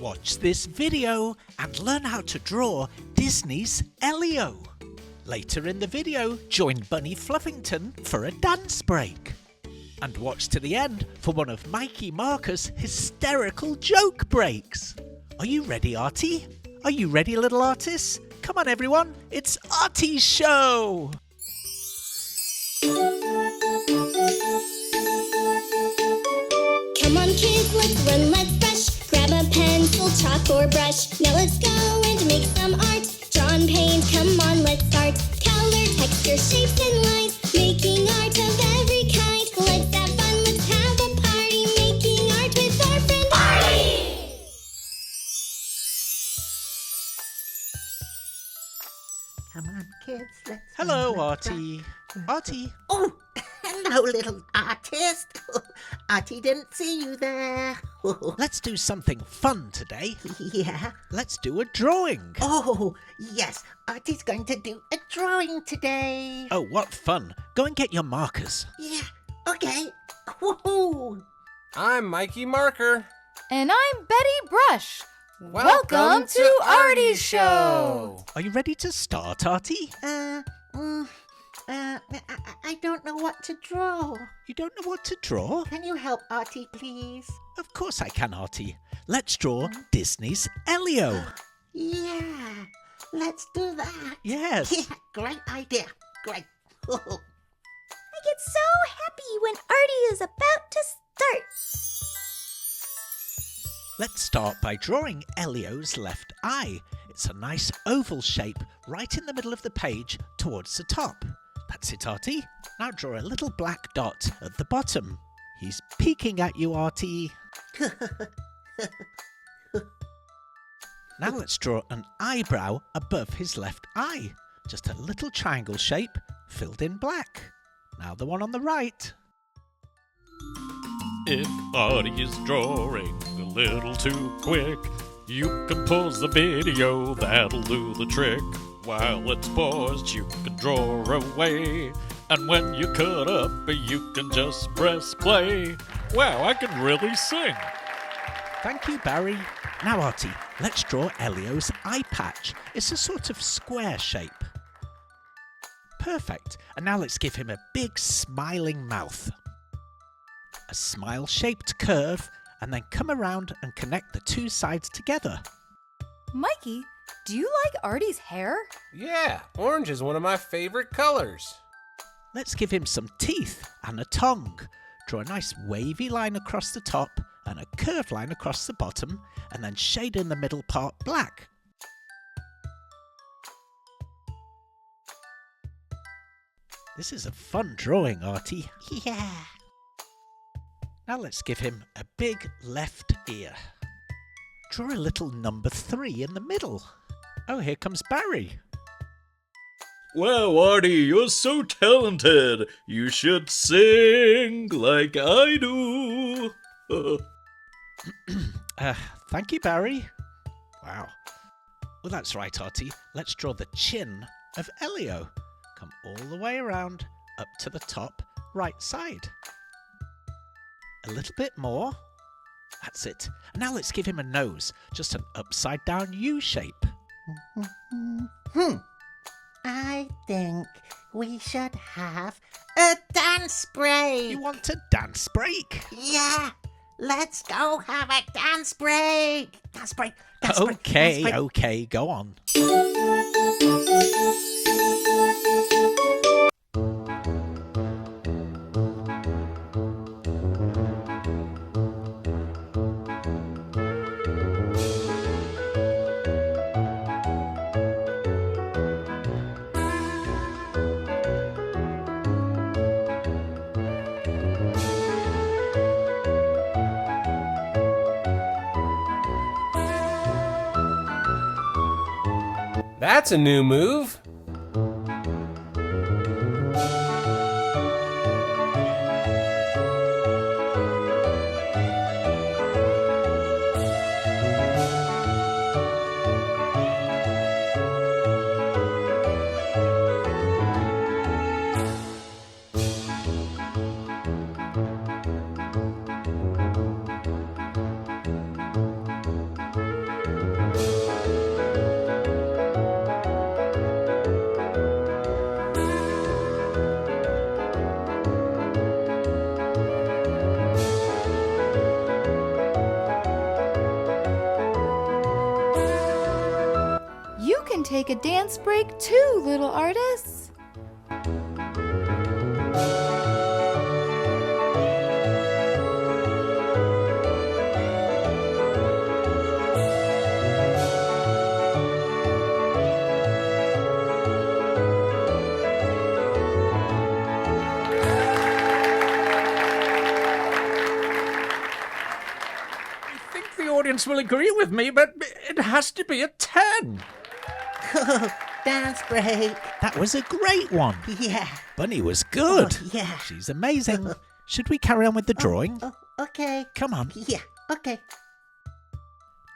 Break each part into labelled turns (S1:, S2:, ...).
S1: Watch this video and learn how to draw Disney's Elio. Later in the video, join Bunny Fluffington for a dance break. And watch to the end for one of Mikey Marker's hysterical joke breaks. Are you ready, Artie? Are you ready, little artists? Come on, everyone. It's Artie's show.
S2: Come on, kids, let's run, let's brush. Grab a pencil, chalk, or brush. Now let's go and make some art. Draw and paint, come on, let's start. Color, texture, shapes, and lines. Making art of every kind. Let's have fun, let's have a party. Making art with our friend Artie!
S3: Come on, kids, let's...
S1: Hello, Artie. Artie.
S3: Oh, hello, little artist. Artie didn't see you there.
S1: Let's do something fun today.
S3: Yeah?
S1: Let's do a drawing.
S3: Oh, yes. Artie's going to do a drawing today.
S1: Oh, what fun. Go and get your markers.
S3: Yeah, okay. Woohoo!
S4: I'm Mikey Marker.
S5: And I'm Betty Brush. Welcome to Artie's show.
S1: Are you ready to start, Artie?
S3: I don't know what to draw.
S1: You don't know what to draw?
S3: Can you help Artie, please?
S1: Of course I can, Artie. Let's draw Disney's Elio.
S3: Yeah, let's do that.
S1: Yes.
S3: Yeah, great idea. Great.
S2: I get so happy when Artie is about to start.
S1: Let's start by drawing Elio's left eye. It's a nice oval shape right in the middle of the page towards the top. That's it, Artie. Now draw a little black dot at the bottom. He's peeking at you, Artie. Now let's draw an eyebrow above his left eye. Just a little triangle shape filled in black. Now the one on the right.
S6: If Artie is drawing a little too quick, you can pause the video, that'll do the trick. While it's paused, you can draw away, and when you cut up, you can just press play. Wow, I can really sing.
S1: Thank you, Barry. Now, Artie, let's draw Elio's eye patch. It's a sort of square shape. Perfect. And now let's give him a big smiling mouth. A smile-shaped curve, and then come around and connect the two sides together.
S5: Mikey, do you like Artie's hair?
S4: Yeah, orange is one of my favorite colors.
S1: Let's give him some teeth and a tongue. Draw a nice wavy line across the top and a curved line across the bottom, and then shade in the middle part black. This is a fun drawing, Artie.
S3: Yeah.
S1: Now let's give him a big left ear. Draw a little number 3 in the middle. Oh, here comes Barry.
S6: Wow, Artie, you're so talented. You should sing like I do.
S1: Thank you, Barry. Wow. Well, that's right, Artie. Let's draw the chin of Elio. Come all the way around, up to the top right side. A little bit more. That's it. Now let's give him a nose. Just an upside down U shape.
S3: I think we should have a dance break.
S1: You want a dance break?
S3: Yeah, let's go have a dance break. Dance break. Dance break.
S1: Okay,
S3: Dance break.
S1: okay, go on.
S4: That's a new move.
S5: can take a dance break too, little artists.
S1: Audience will agree with me, but it has to be a 10.
S3: Dance break.
S1: That was a great one.
S3: Yeah.
S1: Bunny was good.
S3: Oh, yeah.
S1: She's amazing. Should we carry on with the drawing?
S3: Oh, okay.
S1: Come on.
S3: Yeah, okay.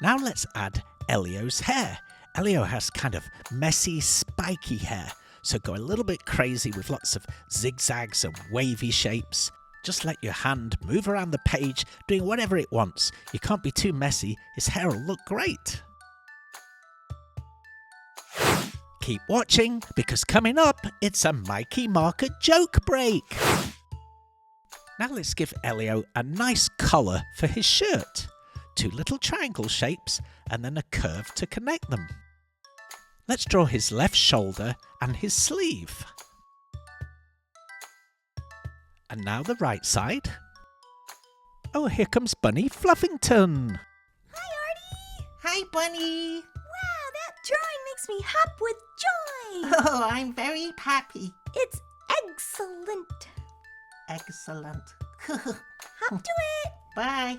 S1: Now let's add Elio's hair. Elio has kind of messy, spiky hair, so go a little bit crazy with lots of zigzags and wavy shapes. Just let your hand move around the page, doing whatever it wants. You can't be too messy. His hair will look great. Keep watching, because coming up, it's a Mikey marker joke break. Now let's give Elio a nice collar for his shirt. 2 little triangle shapes, and then a curve to connect them. Let's draw his left shoulder and his sleeve. And now the right side. Oh, here comes Bunny Fluffington.
S7: Hi, Artie!
S3: Hi, Bunny.
S7: Wow, that drawing makes me hop with joy!
S3: Oh, I'm very happy.
S7: It's excellent!
S3: Excellent.
S7: Hop to it!
S3: Bye.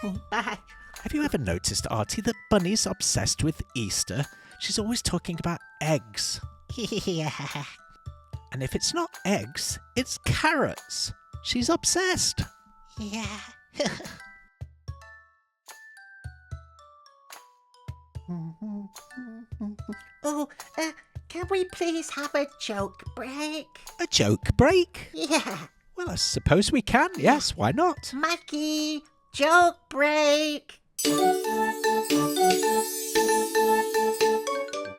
S7: Bye!
S3: Bye.
S1: Have you ever noticed, Artie, that Bunny's obsessed with Easter? She's always talking about eggs.
S3: Yeah.
S1: And if it's not eggs, it's carrots. She's obsessed.
S3: Yeah. Oh, can we please have a joke break?
S1: A joke break?
S3: Yeah.
S1: Well, I suppose we can. Yes, why not?
S3: Mikey, joke break.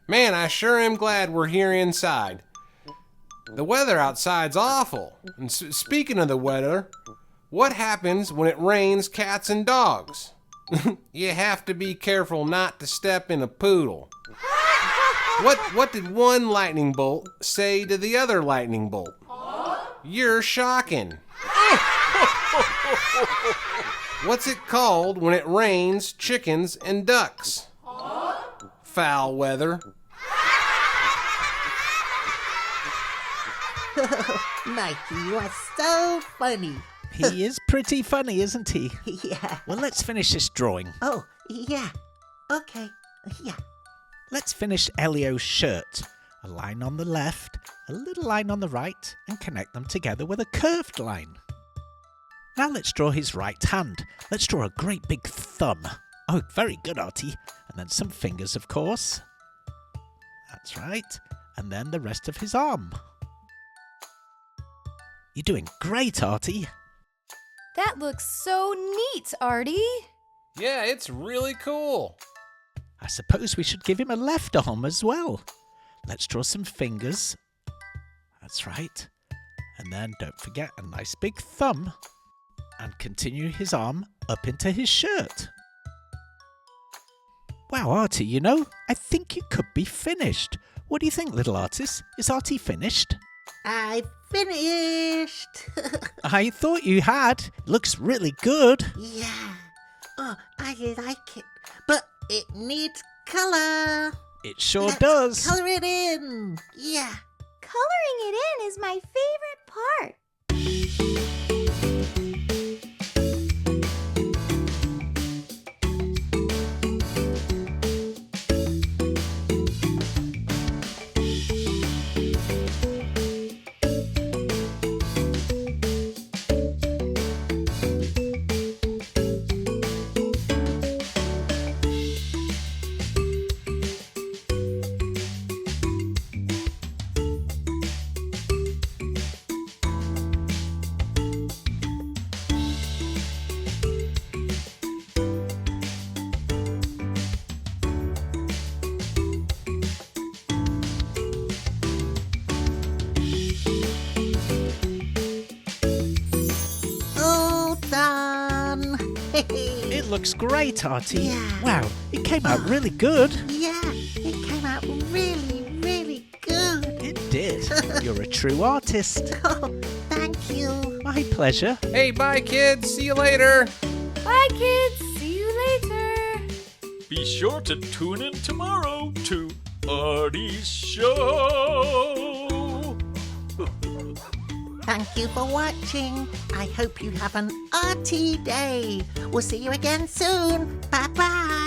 S4: Man, I sure am glad we're here inside. The weather outside's awful. And speaking of the weather, what happens when it rains cats and dogs? You have to be careful not to step in a poodle. What did one lightning bolt say to the other lightning bolt? You're shocking. What's it called when it rains chickens and ducks? Foul weather.
S3: Mikey, you are so funny.
S1: He is pretty funny, isn't he?
S3: Yeah.
S1: Well, let's finish this drawing.
S3: Oh, yeah. Okay. Yeah.
S1: Let's finish Elio's shirt. A line on the left, a little line on the right, and connect them together with a curved line. Now let's draw his right hand. Let's draw a great big thumb. Oh, very good, Artie. And then some fingers, of course. That's right. And then the rest of his arm. You're doing great, Artie.
S5: That looks so neat, Artie.
S4: Yeah, it's really cool.
S1: I suppose we should give him a left arm as well. Let's draw some fingers. That's right. And then don't forget a nice big thumb. And continue his arm up into his shirt. Wow, Artie, you know, I think you could be finished. What do you think, little artist? Is Artie finished?
S3: I finished.
S1: I thought you had. Looks really good.
S3: Yeah. Oh, I like it. But it needs color.
S1: It sure
S3: Let's
S1: does.
S3: Color it in. Yeah.
S7: Coloring it in is my favorite part.
S3: All done.
S1: It looks great, Artie.
S3: Yeah.
S1: Wow, it came out really good.
S3: Yeah. It came out really, really good.
S1: It did. You're a true artist.
S3: Oh, thank you.
S1: My pleasure.
S4: Hey, bye, kids. See you later.
S5: Bye, kids. See you later.
S6: Be sure to tune in tomorrow to Artie's show.
S3: Thank you for watching. I hope you have an Artie day. We'll see you again soon. Bye-bye.